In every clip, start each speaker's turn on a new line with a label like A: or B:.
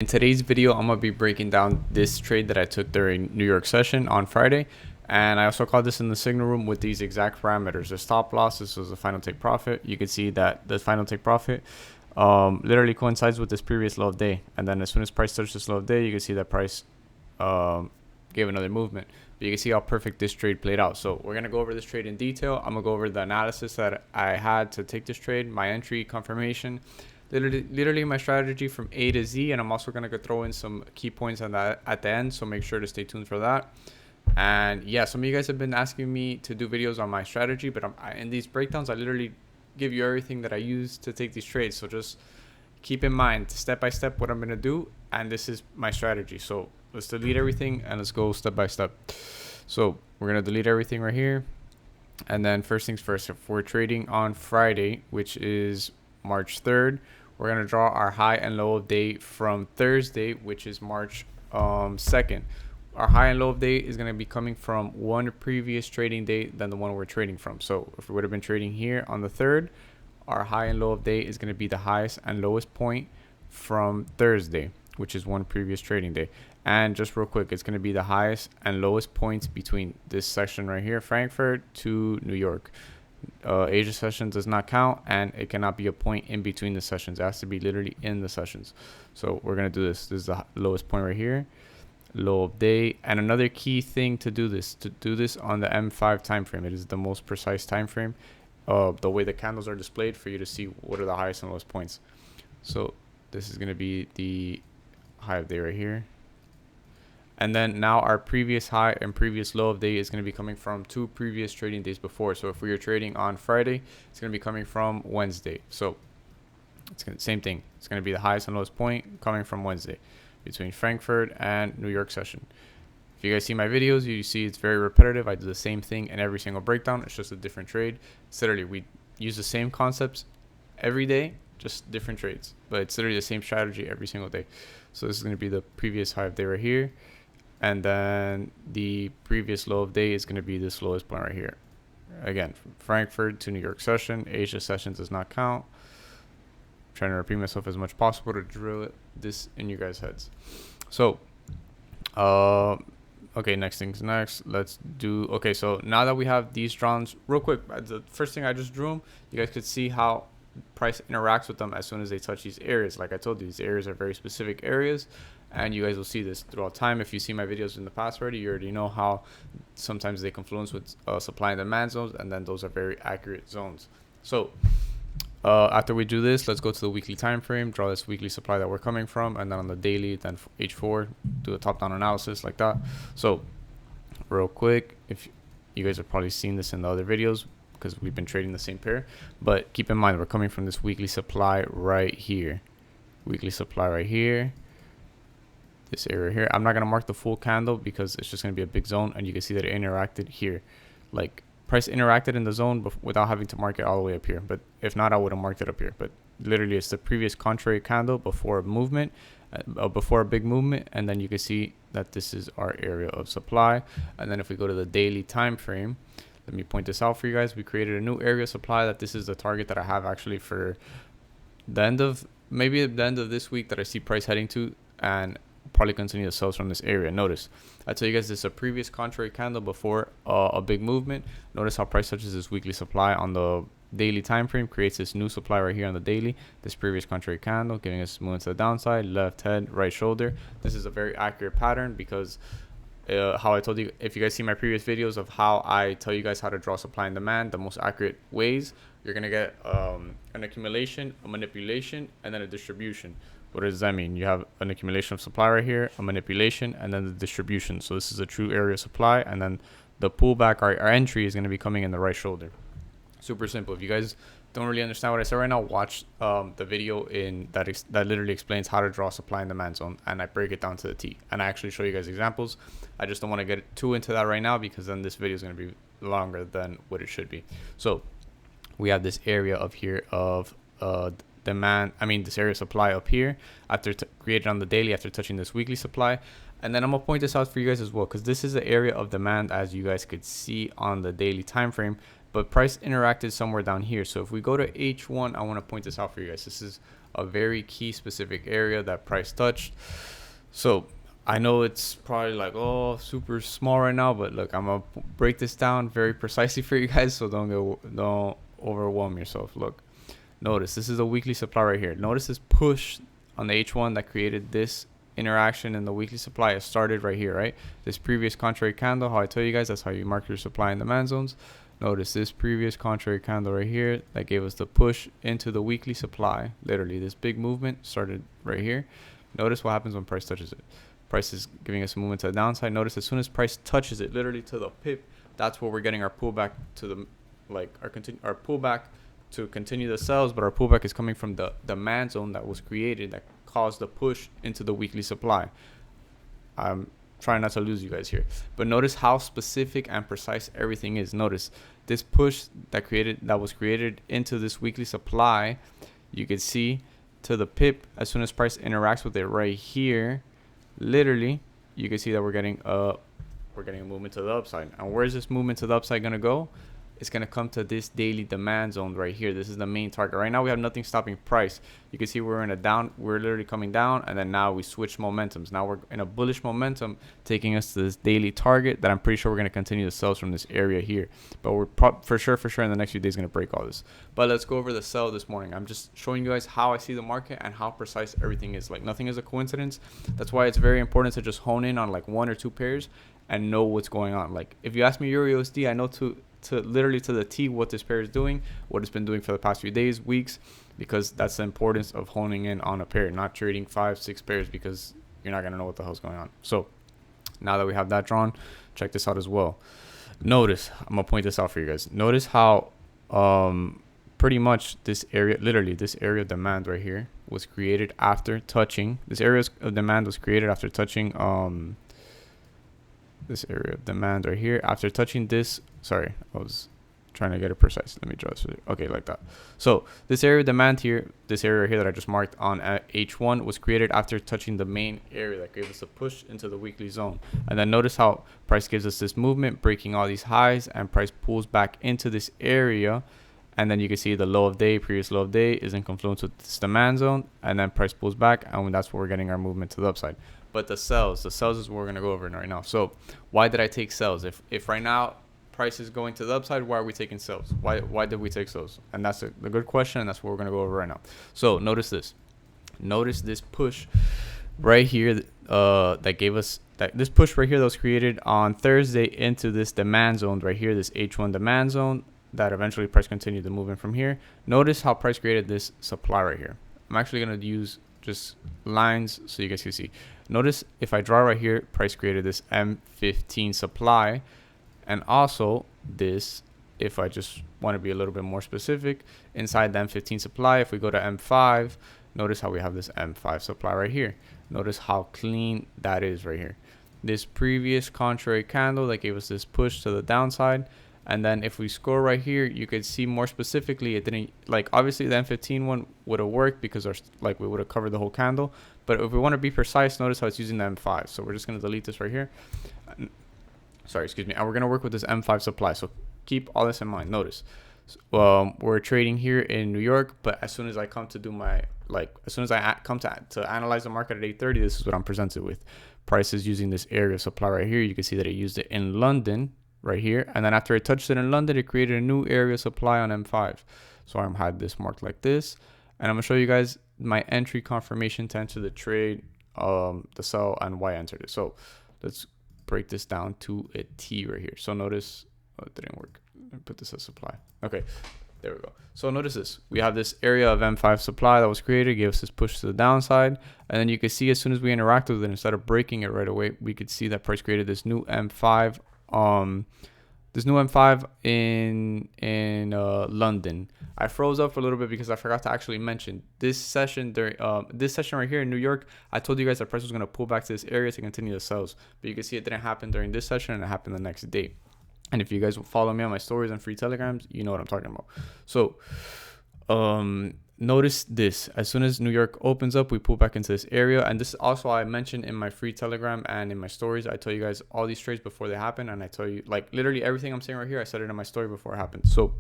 A: In today's video, I'm going to be breaking down this trade that I took during New York session on Friday. And I also called this in the signal room with these exact parameters. The stop loss, this was the final take profit. You can see that the final take profit literally coincides with this previous low of day. And then as soon as price touched this low of day, you can see that price gave another movement. But you can see how perfect this trade played out. So we're going to go over this trade in detail. I'm going to go over the analysis that I had to take this trade, my entry confirmation, literally my strategy from A to Z, and I'm also going to throw in some key points on that at the end, so make sure to stay tuned for that. And yeah, some of you guys have been asking me to do videos on my strategy, but in these breakdowns I literally give you everything that I use to take these trades, so just keep in mind step by step what I'm going to do, and this is my strategy. So let's delete everything and let's go step by step. So we're going to delete everything right here, and then first things first, if we're trading on Friday, which is March 3rd, we're going to draw our high and low of day from Thursday, which is March 2nd. Our high and low of day is going to be coming from one previous trading day than the one we're trading from. So if we would have been trading here on the 3rd, our high and low of day is going to be the highest and lowest point from Thursday, which is one previous trading day. And just real quick, it's going to be the highest and lowest points between this section right here, Frankfurt, to New York. Asia session does not count, and it cannot be a point in between the sessions. It has to be literally in the sessions. So we're going to do this. This is the lowest point right here, low of day. And another key thing to do this on the M5 time frame. It is the most precise time frame, the way the candles are displayed, for you to see what are the highest and lowest points. So this is going to be the high of day right here. And then now our previous high and previous low of day is going to be coming from two previous trading days before. So if we are trading on Friday, it's going to be coming from Wednesday. So it's going to, same thing. It's going to be the highest and lowest point coming from Wednesday between Frankfurt and New York session. If you guys see my videos, you see it's very repetitive. I do the same thing in every single breakdown. It's just a different trade. It's literally, we use the same concepts every day, just different trades. But it's literally the same strategy every single day. So this is going to be the previous high of day right here. And then the previous low of day is going to be this lowest point right here. Again, from Frankfurt to New York session. Asia session does not count. I'm trying to repeat myself as much as possible to drill this in you guys' heads. So, okay, next things next. Let's do, okay, so now that we have these drawn, real quick, the first thing I just drew them, you guys could see how price interacts with them as soon as they touch these areas. Like I told you, these areas are very specific areas, and you guys will see this throughout time. If you see my videos in the past already, you already know how sometimes they confluence with supply and demand zones, and then those are very accurate zones. So after we do this, let's go to the weekly time frame, draw this weekly supply that we're coming from, and then on the daily, then H4, do a top-down analysis like that. So real quick, if you guys have probably seen this in the other videos because we've been trading the same pair, but keep in mind we're coming from this weekly supply right here, this area here. I'm not going to mark the full candle because it's just going to be a big zone, and you can see that it interacted here. Like price interacted in the zone without having to mark it all the way up here, but if not, I would have marked it up here. But literally it's the previous contrary candle before a movement, before a big movement, and then you can see that this is our area of supply. And then if we go to the daily time frame, let me point this out for you guys. We created a new area of supply that this is the target that I have actually for the end of, maybe the end of this week, that I see price heading to, and probably continue to sell from this area. Notice I tell you guys this is a previous contrary candle before a big movement. Notice how price touches this weekly supply on the daily time frame, creates this new supply right here on the daily, this previous contrary candle, giving us movement to the downside, left head, right shoulder. This is a very accurate pattern because how I told you, if you guys see my previous videos of how I tell you guys how to draw supply and demand, the most accurate ways, you're gonna get an accumulation, a manipulation, and then a distribution. What does that mean? You have an accumulation of supply right here, a manipulation, and then the distribution. So this is a true area of supply, and then the pullback, our entry, is going to be coming in the right shoulder. Super simple. If you guys don't really understand what I said right now, watch the video in that literally explains how to draw supply and demand zone, and I break it down to the T, and I actually show you guys examples. I just don't want to get too into that right now because then this video is going to be longer than what it should be. So we have this area of here of demand, this area of supply up here after created on the daily after touching this weekly supply. And then I'm gonna point this out for you guys as well, because this is the area of demand, as you guys could see on the daily time frame, but price interacted somewhere down here. So if we go to H1, I want to point this out for you guys. This is a very key specific area that price touched. So I know it's probably like, oh, super small right now, but look, I'm gonna break this down very precisely for you guys, so don't overwhelm yourself. Look, notice this is a weekly supply right here. Notice this push on the H1 that created this interaction in the weekly supply. It started right here, right? This previous contrary candle, how I tell you guys, that's how you mark your supply and demand zones. Notice this previous contrary candle right here that gave us the push into the weekly supply. Literally, this big movement started right here. Notice what happens when price touches it. Price is giving us a movement to the downside. Notice as soon as price touches it, literally to the pip, that's where we're getting our pullback to the, like our pullback to continue the sells, but our pullback is coming from the demand zone that was created that caused the push into the weekly supply. I'm trying not to lose you guys here, but notice how specific and precise everything is. Notice this push that was created into this weekly supply. You can see to the pip as soon as price interacts with it right here. Literally, you can see that we're getting a movement to the upside. And where's this movement to the upside gonna go? It's gonna come to this daily demand zone right here. This is the main target. Right now we have nothing stopping price. You can see we're in a down, we're literally coming down, and then now we switch momentums. Now we're in a bullish momentum taking us to this daily target that I'm pretty sure we're gonna continue to sell from this area here. But we're for sure in the next few days gonna break all this. But let's go over the sell this morning. I'm just showing you guys how I see the market and how precise everything is. Like nothing is a coincidence. That's why it's very important to just hone in on like one or two pairs and know what's going on. Like if you ask me Euro USD, I know to literally to the T what this pair is doing, what it's been doing for the past few days, weeks, because that's the importance of honing in on a pair, not trading 5-6 pairs, because you're not going to know what the hell's going on. So now that we have that drawn, check this out as well. Notice, I'm going to point this out for you guys. Notice how pretty much this area, literally this area of demand right here was created after touching, this area of demand was created after touching this area of demand right here after touching this. Sorry, I was trying to get it precise. Let me draw this. Okay, like that. So this area of demand here, this area right here that I just marked on H1 was created after touching the main area that gave us a push into the weekly zone. And then notice how price gives us this movement, breaking all these highs, and price pulls back into this area. And then you can see the low of day, previous low of day is in confluence with this demand zone, and then price pulls back, and that's where we're getting our movement to the upside. But the sells is what we're gonna go over right now. So why did I take sells? If right now price is going to the upside, why are we taking sells? Why did we take sells? And that's the good question, and that's what we're gonna go over right now. So notice this push right here that gave us this push right here that was created on Thursday into this demand zone right here, this H1 demand zone, that eventually price continued to move in from here. Notice how price created this supply right here. I'm actually gonna use just lines so you guys can see. Notice if I draw right here, price created this M15 supply, and also this, if I just want to be a little bit more specific, inside the M15 supply, if we go to M5, notice how we have this M5 supply right here. Notice how clean that is right here. This previous contrary candle that gave us this push to the downside. And then if we scroll right here, you could see more specifically, it didn't, like obviously the M15 one would have worked because we would have covered the whole candle. But if we want to be precise, notice how it's using the M5. So we're just going to delete this right here. Sorry, excuse me. And we're going to work with this M5 supply. So keep all this in mind. Notice we're trading here in New York, but as soon as I come to do my, as soon as I come to analyze the market at 8:30, this is what I'm presented with. Prices using this area of supply right here. You can see that it used it in London right here, and then after it touched it in London, it created a new area of supply on M5. So I had this marked like this, and I'm gonna show you guys my entry confirmation to enter the trade, the sell, and why I entered it. So let's break this down to a T right here. So notice, oh, it didn't work. Let me put this as supply. Okay, there we go. So notice this, we have this area of M5 supply that was created, gave us this push to the downside, and then you can see as soon as we interact with it, instead of breaking it right away, we could see that price created this new M5 in London. I froze up for a little bit because I forgot to actually mention this session during this session right here in New York. I told you guys that price was going to pull back to this area to continue the sells, but you can see it didn't happen during this session, and it happened the next day. And if you guys will follow me on my stories and free telegrams, you know what I'm talking about. So notice this, as soon as New York opens up, we pull back into this area. And this is also, I mentioned in my free telegram and in my stories, I tell you guys all these trades before they happen, and I tell you like literally everything I'm saying right here, I said it in my story before it happened. So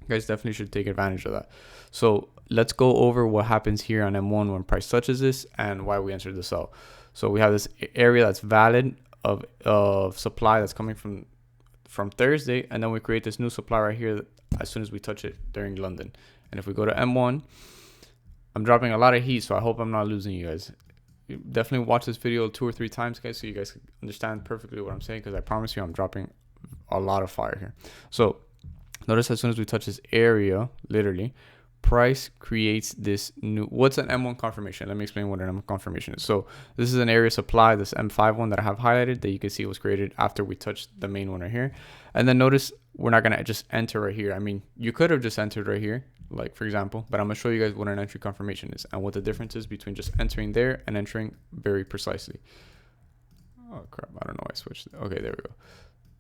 A: You guys definitely should take advantage of that. So let's go over what happens here on M1 when price touches this and why we entered the sell. So we have this area that's valid of supply that's coming from Thursday, and then we create this new supply right here as soon as we touch it during London. And if we go to M1, I'm dropping a lot of heat, so I hope I'm not losing you guys. You definitely watch this video 2 or 3 times, guys, so you guys can understand perfectly what I'm saying, because I promise you I'm dropping a lot of fire here. So notice as soon as we touch this area, literally, price creates this new, what's an M1 confirmation? Let me explain what an M1 confirmation is. So this is an area supply, this M5 one that I have highlighted that you can see was created after we touched the main one right here. And then notice we're not going to just enter right here. I mean, you could have just entered right here, like for example, but I'm going to show you guys what an entry confirmation is and what the difference is between just entering there and entering very precisely. Oh crap, I don't know why I switched. Okay, there we go.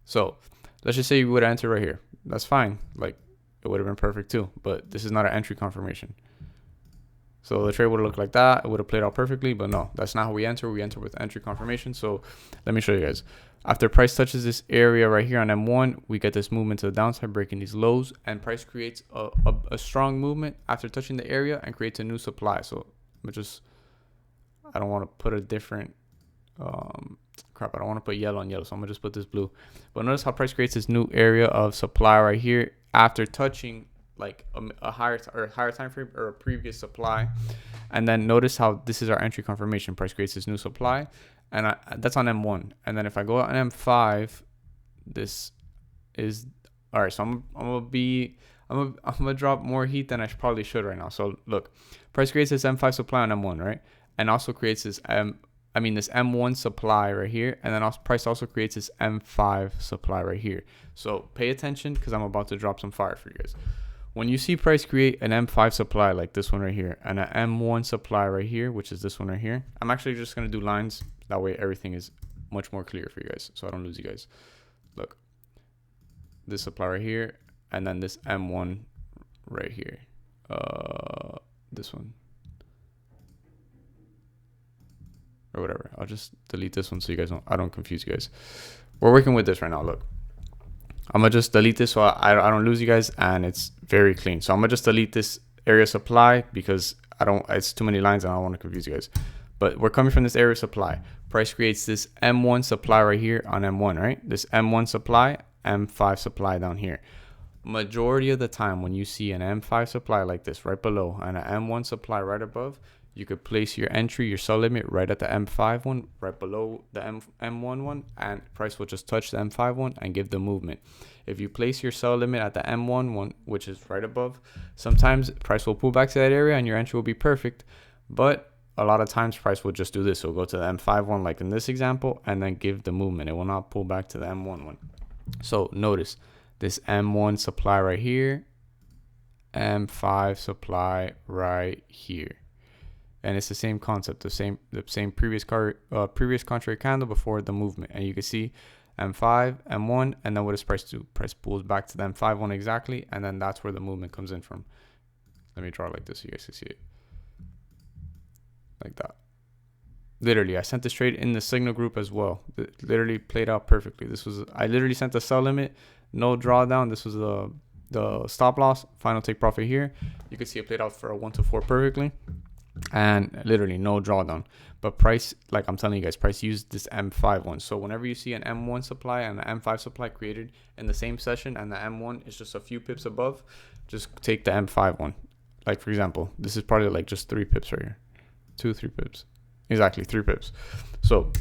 A: So let's just say you would enter right here. That's fine. Like, it would have been perfect too, but this is not an entry confirmation. So the trade would have looked like that. It would have played out perfectly, but no, that's not how we enter. We enter with entry confirmation. So let me show you guys. After price touches this area right here on M1, we get this movement to the downside, breaking these lows, and price creates a strong movement after touching the area and creates a new supply. So I'm just, I don't want to put a different, crap, I don't want to put yellow on yellow, so I'm gonna just put this blue. But notice how price creates this new area of supply right here after touching like a higher time frame or a previous supply. And then notice how this is our entry confirmation. Price creates this new supply, and that's on M1. And then if I go on M5, this is all right. So I'm gonna drop more heat than I probably should right now. So look, price creates this M5 supply on M1, right? And also creates this this M1 supply right here, and then also price also creates this M5 supply right here. So pay attention, because I'm about to drop some fire for you guys. When you see price create an M5 supply like this one right here, and an M1 supply right here, which is this one right here, I'm actually just going to do lines. That way everything is much more clear for you guys, so I don't lose you guys. Look, this supply right here, and then this M1 right here. This one. Or whatever. I'll just delete this one so you guys I don't confuse you guys. We're working with this right now. Look, I'm gonna just delete this so I don't lose you guys, and it's very clean. So I'm gonna just delete this area supply because it's too many lines and I don't want to confuse you guys. But we're coming from this area supply. Price creates this M1 supply right here on M1, right? This M1 supply, M5 supply down here. Majority of the time when you see an M5 supply like this right below and an M1 supply right above, you could place your entry, your sell limit right at the M5 one, right below the M1 one, and price will just touch the M5 one and give the movement. If you place your sell limit at the M1 one, which is right above, sometimes price will pull back to that area and your entry will be perfect. But a lot of times price will just do this. So go to the M5 one, like in this example, and then give the movement. It will not pull back to the M1 one. So notice this M1 supply right here, M5 supply right here. And it's the same concept, the same previous contrary candle before the movement. And you can see M5, M1, and then what does price do? Price pulls back to the M5 one exactly, and then that's where the movement comes in from. Let me draw it like this so you guys can see it. Like that. Literally, I sent this trade in the signal group as well. It literally played out perfectly. I literally sent the sell limit, no drawdown. This was the stop loss, final take profit here. You can see it played out for a 1 to 4 perfectly. And literally no drawdown. But price, like I'm telling you guys, price used this M5 one. So whenever you see an M1 supply and an M5 supply created in the same session and the M1 is just a few pips above, just take the M5 one. Like for example, this is probably like just 3 pips right here. 2-3 pips. Exactly, 3 pips. So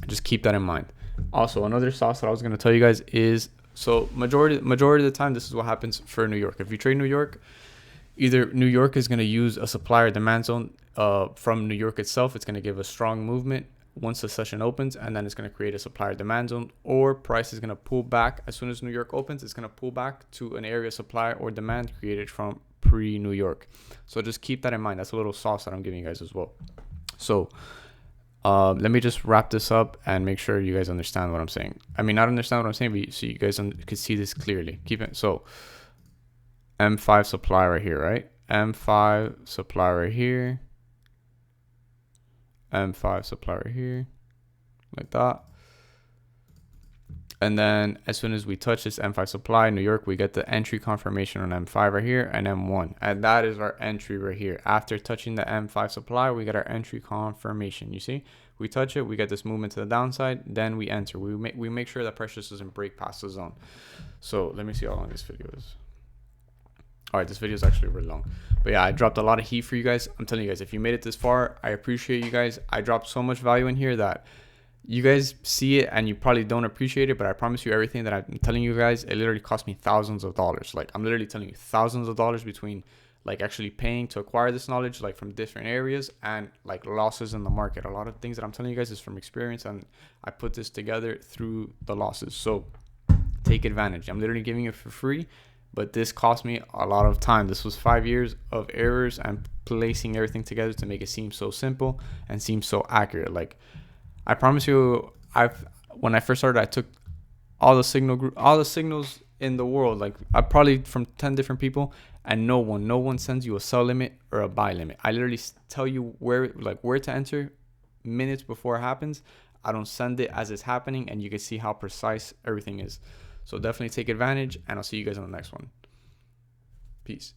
A: just keep that in mind. Also, another sauce that I was going to tell you guys is, so majority of the time, this is what happens for New York. If you trade New York, either New York is going to use a supply or demand zone from New York itself. It's going to give a strong movement once the session opens, and then it's going to create a supply or demand zone, or price is going to pull back. As soon as New York opens, it's going to pull back to an area supply or demand created from pre-New York. So just keep that in mind. That's a little sauce that I'm giving you guys as well. So let me just wrap this up and make sure you guys understand what I'm saying. I mean, not understand what I'm saying, but so you guys can see this clearly. Keep it. So M5 supply right here, right? M5 supply right here. M5 supply right here. Like that. And then as soon as we touch this M5 supply, New York, we get the entry confirmation on M5 right here and M1. And that is our entry right here. After touching the M5 supply, we get our entry confirmation. You see, we touch it, we get this movement to the downside, then we enter. We make sure that pressure doesn't break past the zone. So let me see how long this video is. All right, this video is actually really long. But yeah, I dropped a lot of heat for you guys. I'm telling you guys, if you made it this far, I appreciate you guys. I dropped so much value in here that you guys see it and you probably don't appreciate it, but I promise you everything that I'm telling you guys, it literally cost me thousands of dollars. Like, I'm literally telling you thousands of dollars between like actually paying to acquire this knowledge, like from different areas, and like losses in the market. A lot of things that I'm telling you guys is from experience, and I put this together through the losses. So take advantage. I'm literally giving it for free, but this cost me a lot of time. This was 5 years of errors and placing everything together to make it seem so simple and seem so accurate. Like, I promise you, when I first started, I took all the signals in the world, like I probably from 10 different people, and no one sends you a sell limit or a buy limit. I literally tell you where to enter minutes before it happens. I don't send it as it's happening, and you can see how precise everything is. So definitely take advantage, and I'll see you guys on the next one. Peace.